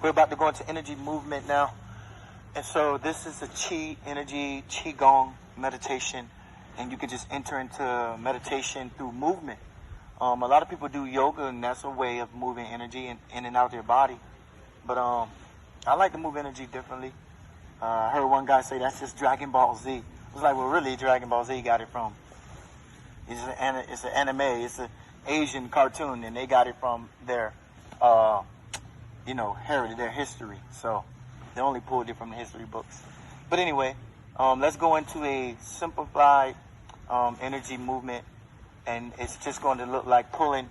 We're about to go into energy movement now. And so this is a qigong meditation. And you can just enter into meditation through movement. A lot of people do yoga, and that's a way of moving energy in and out of their body. But I like to move energy differently. I heard one guy say that's just Dragon Ball Z. I was like, well, really, Dragon Ball Z got it from. It's an anime. It's an Asian cartoon, and they got it from their, heritage, their history. So they only pulled it from the history books. But anyway, let's go into a simplified energy movement, and it's just going to look like pulling,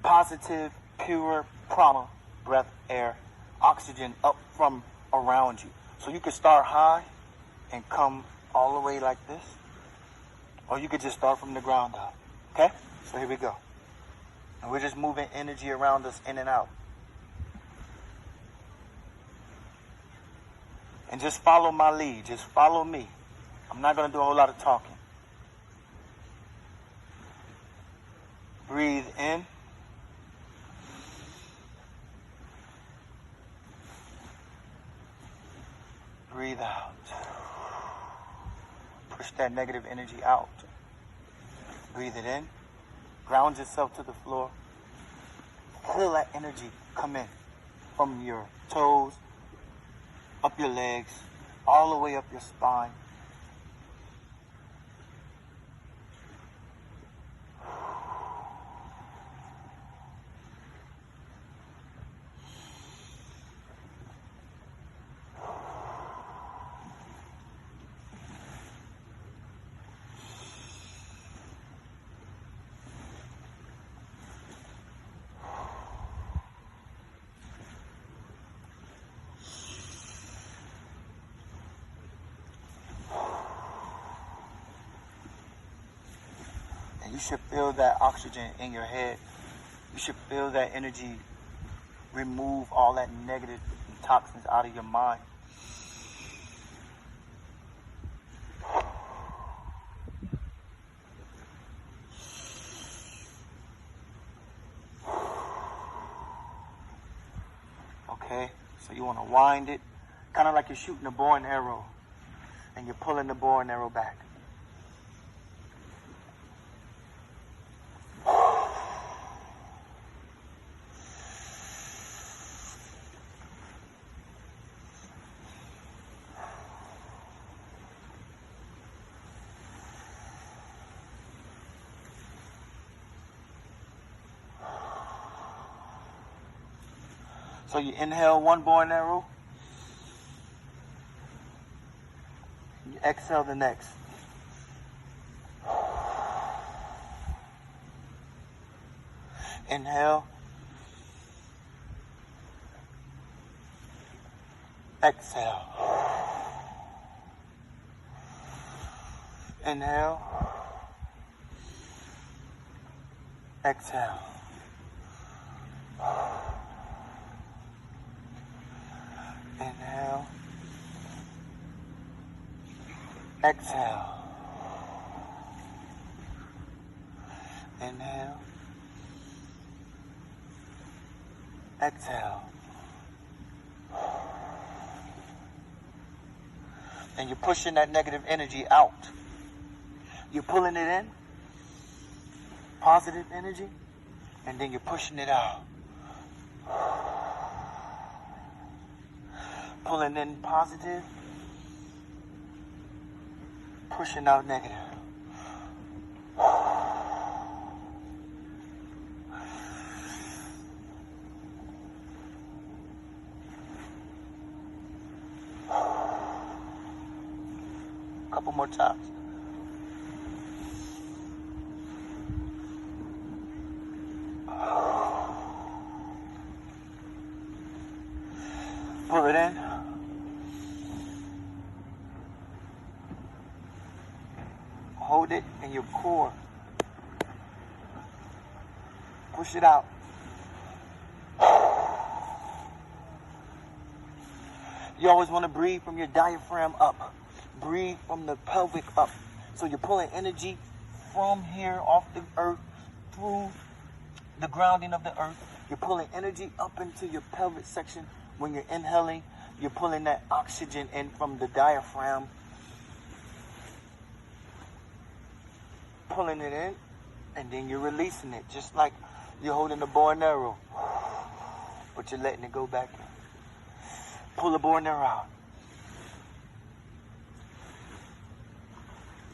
positive, pure prana, breath, air, oxygen up from around you. So you can start high and come all the way like this, or you could just start from the ground up. Okay? So here we go. And we're just moving energy around us in and out. And just follow my lead. Just follow me. I'm not going to do a whole lot of talking. Breathe in. Breathe out. Push that negative energy out. Breathe it in. Ground yourself to the floor. Feel that energy come in from your toes, up your legs, all the way up your spine. And you should feel that oxygen in your head. You should feel that energy remove all that negative toxins out of your mind. Okay, so you want to wind it, kind of like you're shooting a bow and arrow, and you're pulling the bow and arrow back. So you inhale one bow and arrow, you exhale the next. Inhale, exhale. Inhale, exhale. Inhale, exhale. Inhale, exhale. And you're pushing that negative energy out. You're pulling it in, positive energy, and then you're pushing it out. Pulling in positive, pushing out negative. Couple more times. Pull it in. Hold it in your core. Push it out. You always want to breathe from your diaphragm up. Breathe from the pelvic up. So you're pulling energy from here off the earth through the grounding of the earth You're pulling energy up into your pelvic section. When you're inhaling, you're pulling that oxygen in from the diaphragm. Pulling it in, and then you're releasing it, just like you're holding the bow and arrow. But you're letting it go back in. Pull the bow and arrow out.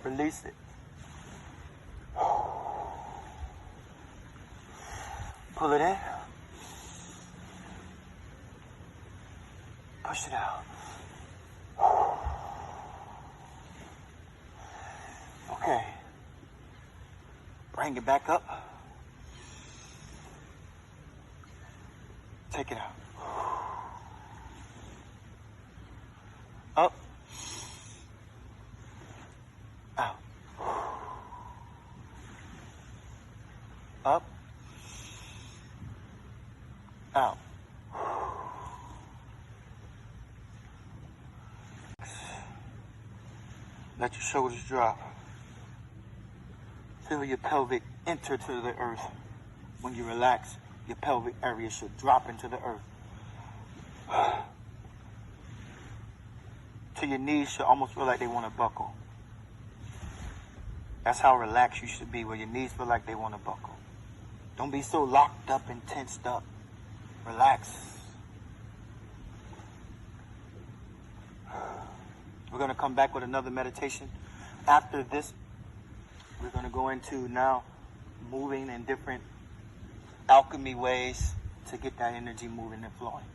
Release it. Pull it in. Push it out. Okay. Bring it back up. Take it out. Up. Out. Up. Out. Let your shoulders drop. Feel your pelvic enter to the earth. When you relax, your pelvic area should drop into the earth. Till your knees should almost feel like they want to buckle. That's how relaxed you should be, where your knees feel like they want to buckle. Don't be so locked up and tensed up. Relax. We're going to come back with another meditation. After this, we're going to go into now moving in different alchemy ways to get that energy moving and flowing.